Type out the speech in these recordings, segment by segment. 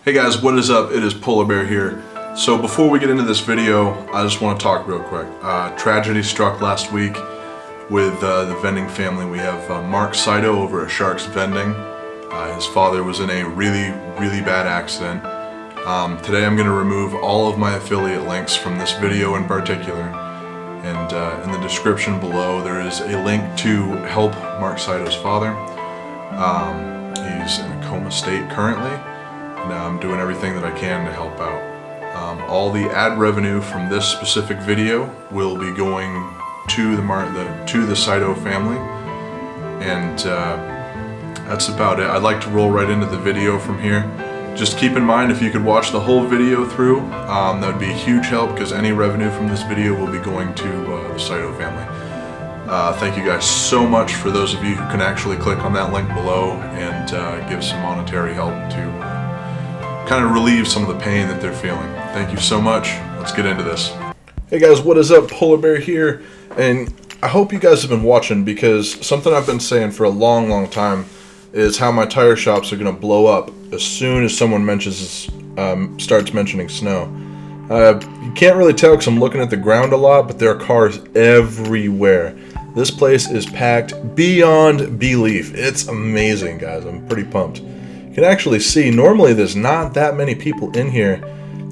Hey guys, what is up? It is Polar Bear here. So before we get into this video, I just want to talk real quick. Tragedy struck last week with the Vending family. We have Mark Saito over at Sharks Vending. His father was in a really bad accident. Today I'm going to remove all of my affiliate links from this video in particular. And in the description below there is a link to help Mark Saito's father. He's in a coma state currently. And I'm doing everything that I can to help out. All the ad revenue from this specific video will be going to the Saito family, and that's about it. I'd like to roll right into the video from here. Just keep in mind, if you could watch the whole video through, that would be a huge help, because any revenue from this video will be going to the Saito family. Thank you guys so much for those of you who can actually click on that link below and give some monetary help to kind of relieve some of the pain that they're feeling. Thank you so much. Let's get into this. Hey guys, what is up? Polar Bear here, and I hope you guys have been watching, because something I've been saying for a long time is how my tire shops are going to blow up as soon as someone starts mentioning snow. You can't really tell because I'm looking at the ground a lot, but there are cars everywhere. This place is packed beyond belief. It's amazing, guys. I'm pretty pumped. You can actually see, normally there's not that many people in here.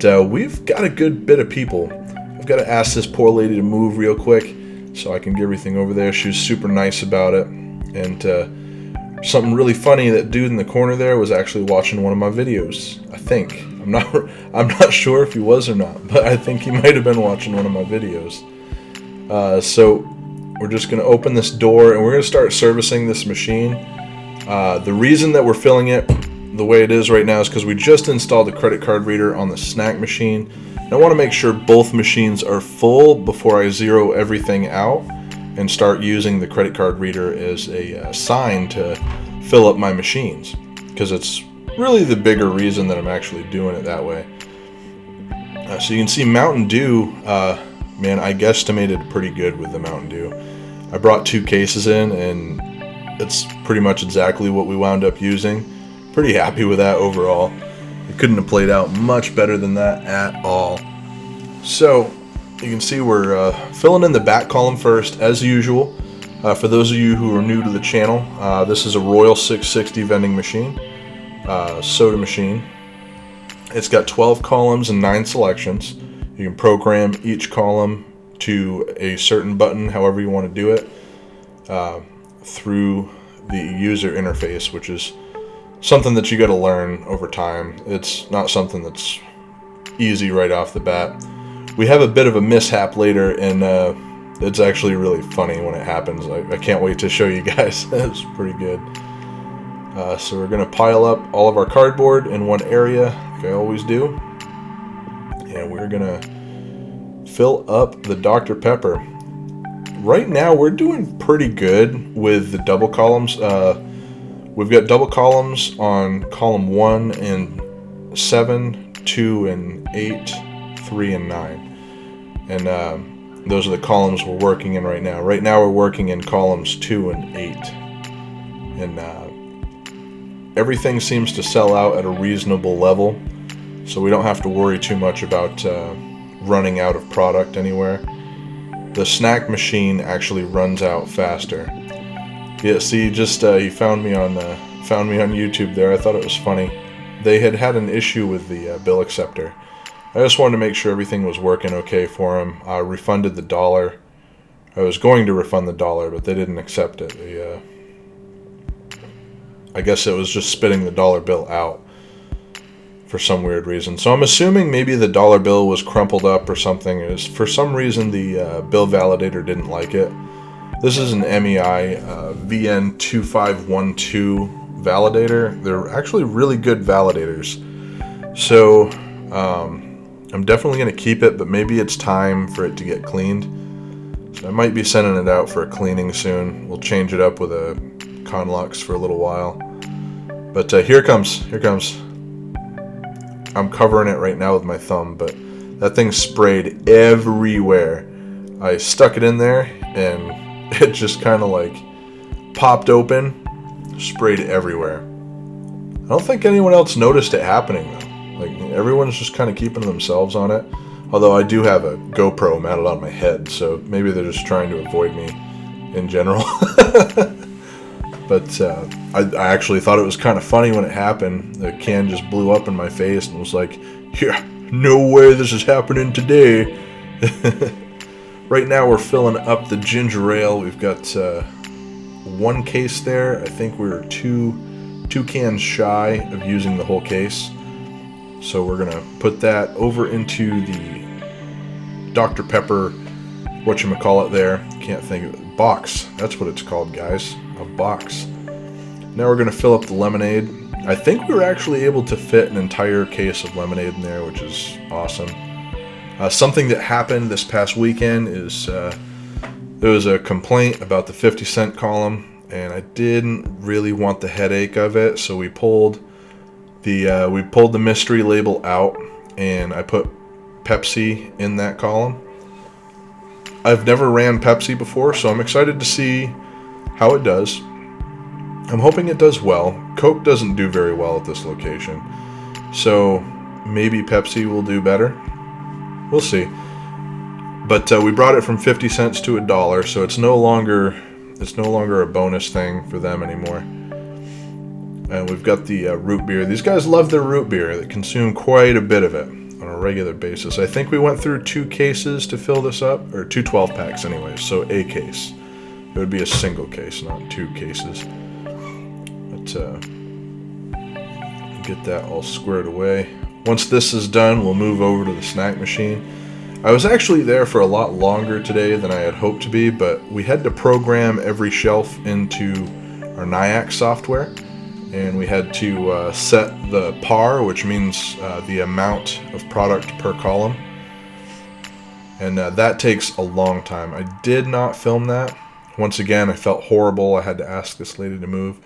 We've got a good bit of people. I've got to ask this poor lady to move real quick so I can get everything over there. She was super nice about it. And something really funny, that dude in the corner there was actually watching one of my videos, I think. I'm not sure if he was or not, but I think he might have been watching one of my videos. So we're just going to open this door and we're going to start servicing this machine. The reason that we're filling it the way it is right now is because we just installed the credit card reader on the snack machine. And I want to make sure both machines are full before I zero everything out and start using the credit card reader as a sign to fill up my machines, because it's really the bigger reason that I'm actually doing it that way. So you can see Mountain Dew, man, I guesstimated pretty good with the Mountain Dew. I brought 2 cases in, and it's pretty much exactly what we wound up using. Pretty happy with that overall. It couldn't have played out much better than that at all. So you can see we're filling in the back column first, as usual. For those of you who are new to the channel, this is a Royal 660 vending machine, soda machine. It's got 12 columns and 9 selections. You can program each column to a certain button, however you want to do it, through the user interface, which is something that you got to learn over time. It's not something that's easy right off the bat. We have a bit of a mishap later, and it's actually really funny when it happens. I can't wait to show you guys. It's pretty good. So we're going to pile up all of our cardboard in one area, like I always do. And we're going to fill up the Dr. Pepper. Right now we're doing pretty good with the double columns. We've got double columns on column 1 and 7, 2 and 8, 3 and 9. And those are the columns we're working in right now. Right now we're working in columns 2 and 8. And everything seems to sell out at a reasonable level, so we don't have to worry too much about running out of product anywhere. The snack machine actually runs out faster. Yeah, see, just he found me on YouTube there. I thought it was funny. They had an issue with the bill acceptor. I just wanted to make sure everything was working okay for him. I refunded the $1. I was going to refund the $1, but they didn't accept it. I guess it was just spitting the $1 bill out for some weird reason. So I'm assuming maybe the $1 bill was crumpled up or something. For some reason the bill validator didn't like it. This is an MEI VN2512 validator. They're actually really good validators. So I'm definitely going to keep it, but maybe it's time for it to get cleaned. So I might be sending it out for a cleaning soon. We'll change it up with a Conlux for a little while. But here it comes. Here it comes. I'm covering it right now with my thumb, but that thing sprayed everywhere. I stuck it in there and it just kind of like popped open, sprayed everywhere. I don't think anyone else noticed it happening though. interesting. Everyone's just kind of keeping themselves on it. Although I do have a GoPro mounted on my head, so maybe they're just trying to avoid me in general. But I actually thought it was kind of funny when it happened. The can just blew up in my face and was like, yeah, no way this is happening today. Right now we're filling up the ginger ale. We've got one case there. I think we're two cans shy of using the whole case. So we're going to put that over into the Dr. Pepper, whatchamacallit there. Can't think of it. Box. That's what it's called, guys. A box. Now we're going to fill up the lemonade. I think we were actually able to fit an entire case of lemonade in there, which is awesome. Something that happened this past weekend is there was a complaint about the 50-cent column, and I didn't really want the headache of it, so we pulled the mystery label out, and I put Pepsi in that column. I've never ran Pepsi before, so I'm excited to see how it does. I'm hoping it does well. Coke doesn't do very well at this location, so maybe Pepsi will do better. We'll see. But we brought it from 50 cents to $1, so it's no longer a bonus thing for them anymore. And we've got the root beer. These guys love their root beer. They consume quite a bit of it on a regular basis. I think we went through 2 cases to fill this up, or 2 12-packs anyways, so a case. It would be a single case, not 2 cases. But get that all squared away. Once this is done, we'll move over to the snack machine. I was actually there for a lot longer today than I had hoped to be, but we had to program every shelf into our NIAX software. And we had to set the par, which means the amount of product per column. And that takes a long time. I did not film that. Once again, I felt horrible. I had to ask this lady to move.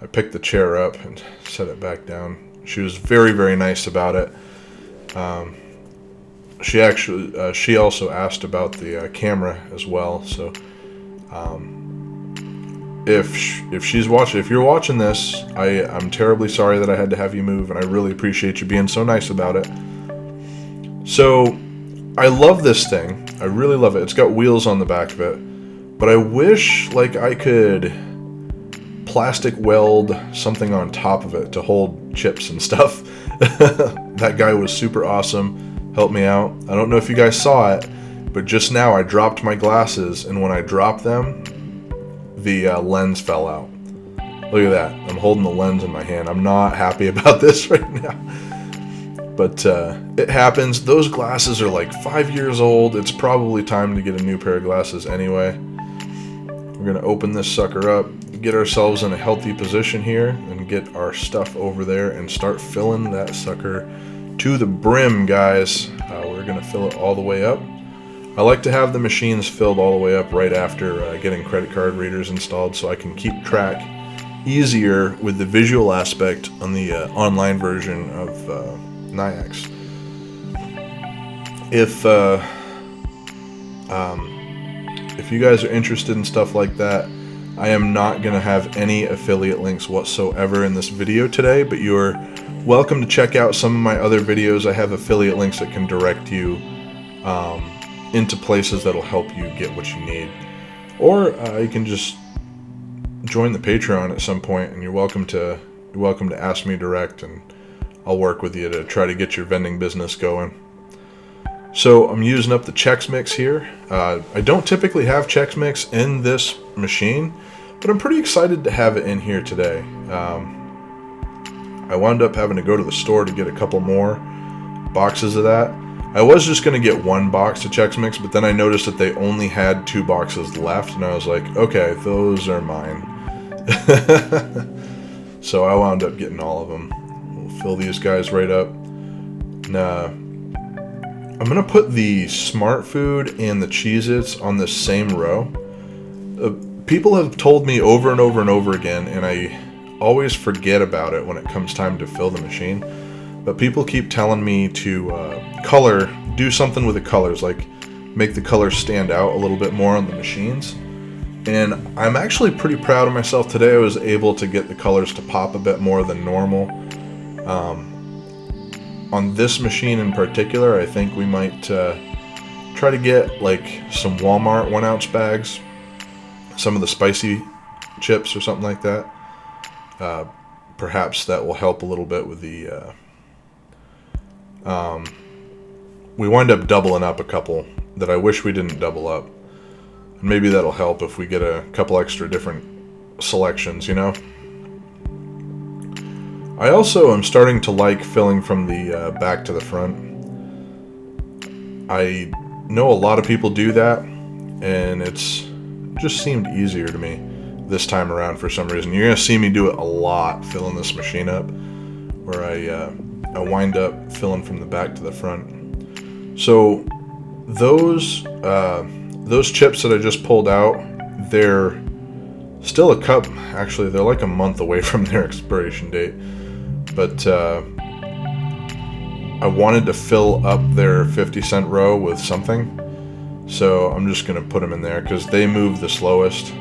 I picked the chair up and set it back down. She was very, very nice about it. She also asked about the camera as well. So if you're watching this, I'm terribly sorry that I had to have you move, and I really appreciate you being so nice about it. So I love this thing. I really love it. It's got wheels on the back of it, but I wish like I could plastic weld something on top of it to hold chips and stuff. That guy was super awesome, helped me out. I don't know if you guys saw it, but just now I dropped my glasses, and when I dropped them, the lens fell out. Look at that. I'm holding the lens in my hand. I'm not happy about this right now. But it happens. Those glasses are like 5 years old. It's probably time to get a new pair of glasses anyway. We're going to open this sucker up, get ourselves in a healthy position here, and get our stuff over there and start filling that sucker to the brim, guys. We're going to fill it all the way up. I like to have the machines filled all the way up right after getting credit card readers installed, so I can keep track easier with the visual aspect on the online version of NIAX. If you guys are interested in stuff like that, I am not going to have any affiliate links whatsoever in this video today, but you're welcome to check out some of my other videos. I have affiliate links that can direct you into places that'll help you get what you need. Or you can just join the Patreon at some point, and you're welcome to ask me direct, and I'll work with you to try to get your vending business going. So I'm using up the Chex Mix here. I don't typically have Chex Mix in this machine, but I'm pretty excited to have it in here today. I wound up having to go to the store to get a couple more boxes of that. I was just going to get 1 box of Chex Mix, but then I noticed that they only had 2 boxes left, and I was like, okay, those are mine. So I wound up getting all of them. We'll fill these guys right up. Now, I'm going to put the Smart Food and the Cheez-Its on the same row. People have told me over and over and over again, and I always forget about it when it comes time to fill the machine. But people keep telling me to do something with the colors, like make the colors stand out a little bit more on the machines. And I'm actually pretty proud of myself today. I was able to get the colors to pop a bit more than normal. on this machine in particular, I think we might try to get like some Walmart 1-ounce bags, some of the spicy chips or something like that. Perhaps that will help a little bit with the we wind up doubling up a couple that I wish we didn't double up. Maybe that'll help if we get a couple extra different selections, you know. I also am starting to like filling from the back to the front. I know a lot of people do that, and it's just seemed easier to me this time around for some reason. You're going to see me do it a lot, filling this machine up, where I wind up filling from the back to the front. So those chips that I just pulled out, they're still a cup. Actually, they're like a month away from their expiration date. But I wanted to fill up their 50-cent row with something. So I'm just going to put them in there because they move the slowest.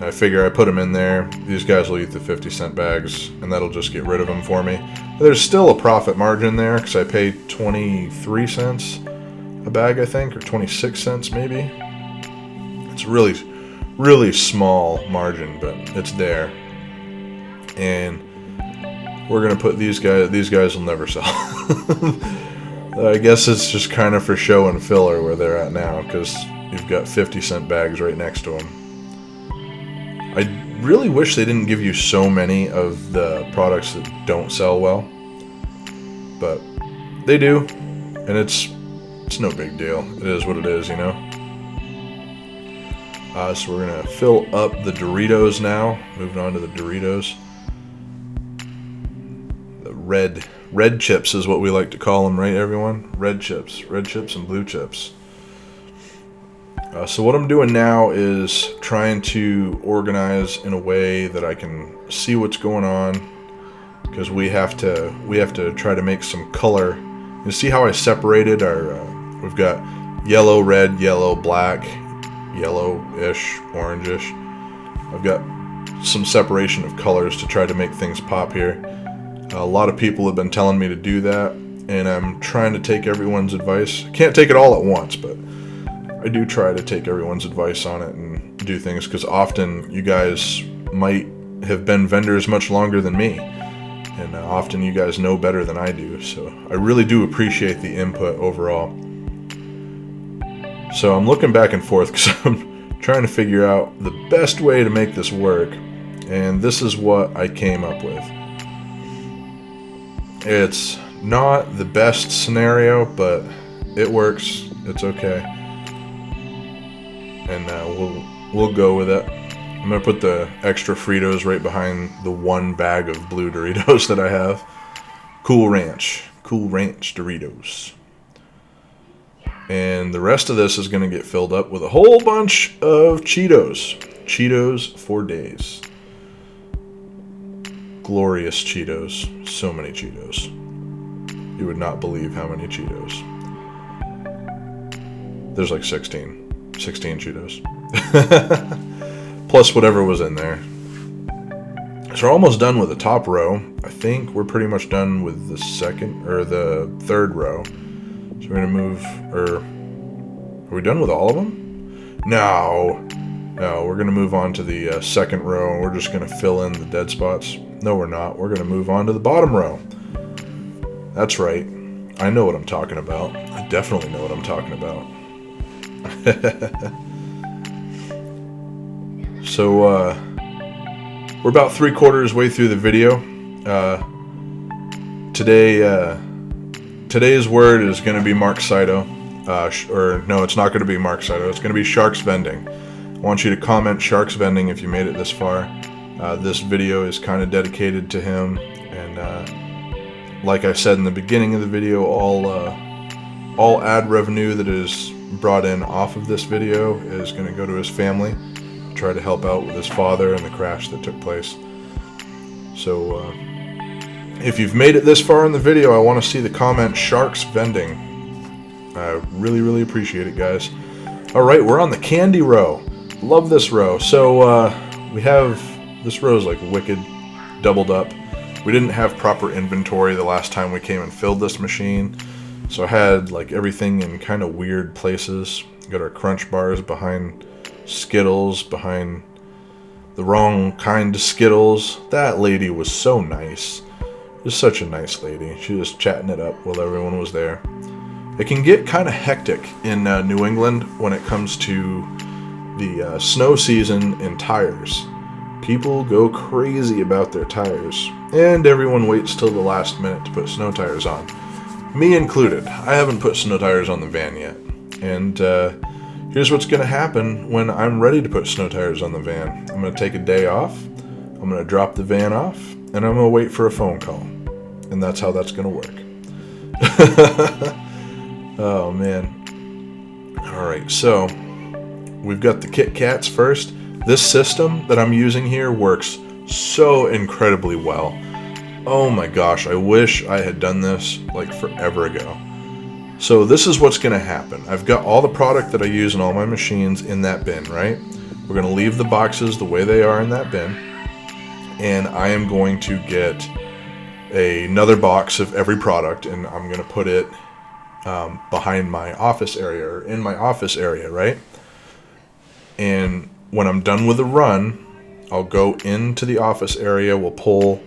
I figure I put them in there. These guys will eat the 50-cent bags, and that'll just get rid of them for me. There's still a profit margin there because I pay 23 cents a bag, I think, or 26 cents maybe. It's really, really small margin, but it's there. And we're gonna put these guys will never sell. I guess it's just kind of for show and filler where they're at now, because you've got 50-cent bags right next to them. I really wish they didn't give you so many of the products that don't sell well, but they do, and it's no big deal. It is what it is, you know. So we're gonna fill up the Doritos now. Moving on to the Doritos. Red chips is what we like to call them, right, everyone? Red chips and blue chips. So what I'm doing now is trying to organize in a way that I can see what's going on, because we have to try to make some color. You see how I separated our? We've got yellow, red, yellow, black, yellowish, orangish. I've got some separation of colors to try to make things pop here. A lot of people have been telling me to do that, and I'm trying to take everyone's advice. I can't take it all at once, but I do try to take everyone's advice on it and do things, because often you guys might have been vendors much longer than me, and often you guys know better than I do, so I really do appreciate the input overall. So I'm looking back and forth because I'm trying to figure out the best way to make this work, and this is what I came up with. It's not the best scenario, but it works. It's okay. And we'll go with it. I'm gonna put the extra Fritos right behind the one bag of blue Doritos that I have. Cool Ranch Doritos. And the rest of this is gonna get filled up with a whole bunch of Cheetos for days. Glorious Cheetos. So many Cheetos. You would not believe how many Cheetos. There's like 16 Cheetos. Plus whatever was in there. So we're almost done with the top row. I think we're pretty much done with the second or the third row. So we're gonna move, or are we done with all of them? No, we're gonna move on to the second row, and we're just gonna fill in the dead spots. No, we're not. We're gonna move on to the bottom row. That's right. I know what I'm talking about. I definitely know what I'm talking about. So we're about 3/4 way through the video. Today's word is going to be Mark Saito. Or no, it's not going to be Mark Saito. It's going to be Sharks Vending. I want you to comment Sharks Vending if you made it this far. This video is kind of dedicated to him, and like I said in the beginning of the video, all ad revenue that is brought in off of this video is going to go to his family, try to help out with his father and the crash that took place. So if you've made it this far in the video, I want to see the comment Sharks Vending. I really, really appreciate it, guys. Alright, we're on the candy row. Love this row. So we have, this row is like wicked doubled up. We didn't have proper inventory the last time we came and filled this machine, so I had like everything in kind of weird places. Got our crunch bars behind Skittles, behind the wrong kind of Skittles. That lady was so nice. Just such a nice lady. She was chatting it up while everyone was there. It can get kind of hectic in New England when it comes to the snow season and tires. People go crazy about their tires, and everyone waits till the last minute to put snow tires on. Me included. I haven't put snow tires on the van yet. And here's what's going to happen when I'm ready to put snow tires on the van. I'm going to take a day off, I'm going to drop the van off, and I'm going to wait for a phone call. And that's how that's going to work. Oh, man. Alright, so we've got the Kit Kats first. This system that I'm using here works so incredibly well. Oh my gosh, I wish I had done this like forever ago. So this is what's going to happen. I've got all the product that I use in all my machines in that bin, right? We're going to leave the boxes the way they are in that bin. And I am going to get another box of every product, and I'm going to put it behind my office area, or in my office area, right? And when I'm done with the run, I'll go into the office area, we'll pull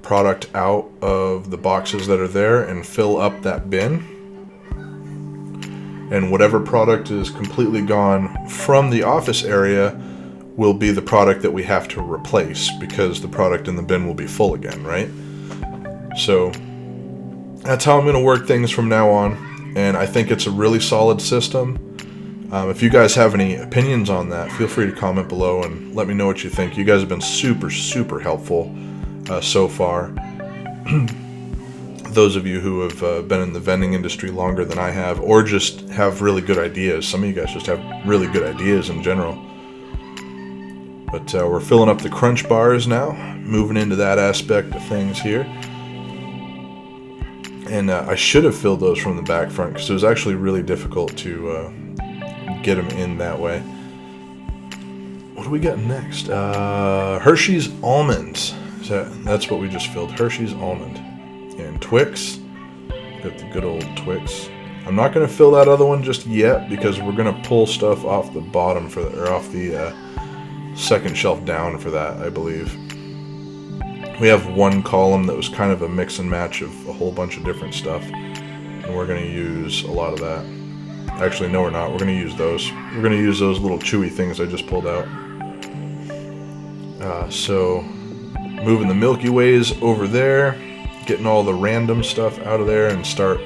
product out of the boxes that are there and fill up that bin. And whatever product is completely gone from the office area will be the product that we have to replace, because the product in the bin will be full again, right? So that's how I'm going to work things from now on, and I think it's a really solid system. If you guys have any opinions on that, feel free to comment below and let me know what you think. You guys have been super, super helpful so far. Those of you who have been in the vending industry longer than I have, or just have really good ideas. Some of you guys just have really good ideas in general. But we're filling up the crunch bars now, moving into that aspect of things here. And I should have filled those from the back front, because it was actually really difficult to get them in that way. What do we got next? Hershey's almonds. That's what we just filled. Hershey's almond. And Twix. Got the good old Twix. I'm not going to fill that other one just yet, because we're going to pull stuff off the bottom for the, or off the second shelf down for that, I believe. We have one column that was kind of a mix and match of a whole bunch of different stuff, and we're going to use a lot of that. Actually, no, we're not. We're going to use those. We're going to use those little chewy things I just pulled out. So, moving the Milky Ways over there, getting all the random stuff out of there, and start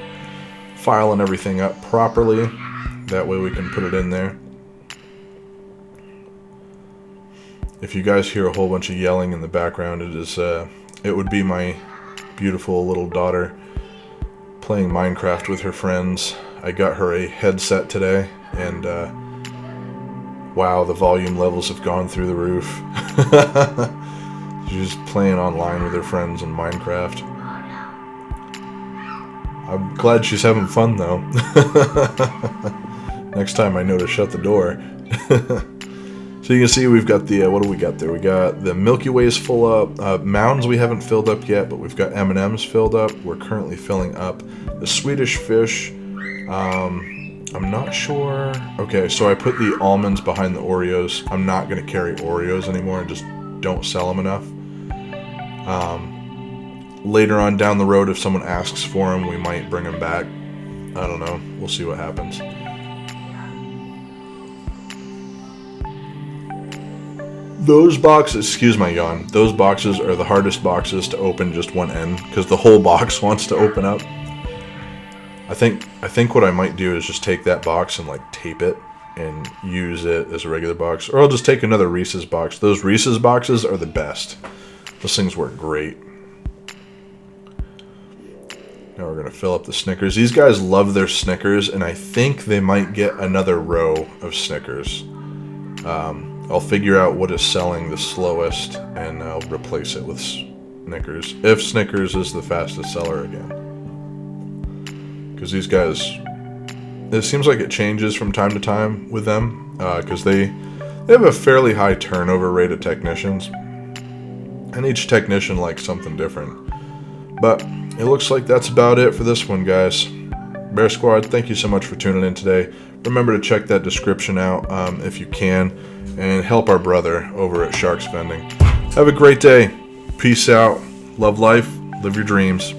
filing everything up properly. That way we can put it in there. If you guys hear a whole bunch of yelling in the background, it would be my beautiful little daughter playing Minecraft with her friends. I got her a headset today, and wow, the volume levels have gone through the roof. She's playing online with her friends in Minecraft. I'm glad she's having fun, though. Next time I know to shut the door. So you can see we've got the, what do we got there? We got the Milky Ways full up. Mounds we haven't filled up yet, but we've got M&Ms filled up. We're currently filling up the Swedish Fish. I'm not sure. Okay, so I put the almonds behind the Oreos. I'm not going to carry Oreos anymore. I just don't sell them enough. Later on down the road, if someone asks for them, we might bring them back. I don't know. We'll see what happens. Those boxes, excuse my yawn, those boxes are the hardest boxes to open just one end, because the whole box wants to open up. I think what I might do is just take that box and like tape it and use it as a regular box. Or I'll just take another Reese's box. Those Reese's boxes are the best. Those things work great. Now we're going to fill up the Snickers. These guys love their Snickers, and I think they might get another row of Snickers. I'll figure out what is selling the slowest, and I'll replace it with Snickers. If Snickers is the fastest seller again. Because these guys, it seems like it changes from time to time with them, because they have a fairly high turnover rate of technicians. and each technician likes something different. But it looks like that's about it for this one, guys. Bear Squad, thank you so much for tuning in today. Remember to check that description out if you can, and help our brother over at Sharks Vending. Have a great day. Peace out. Love life. Live your dreams.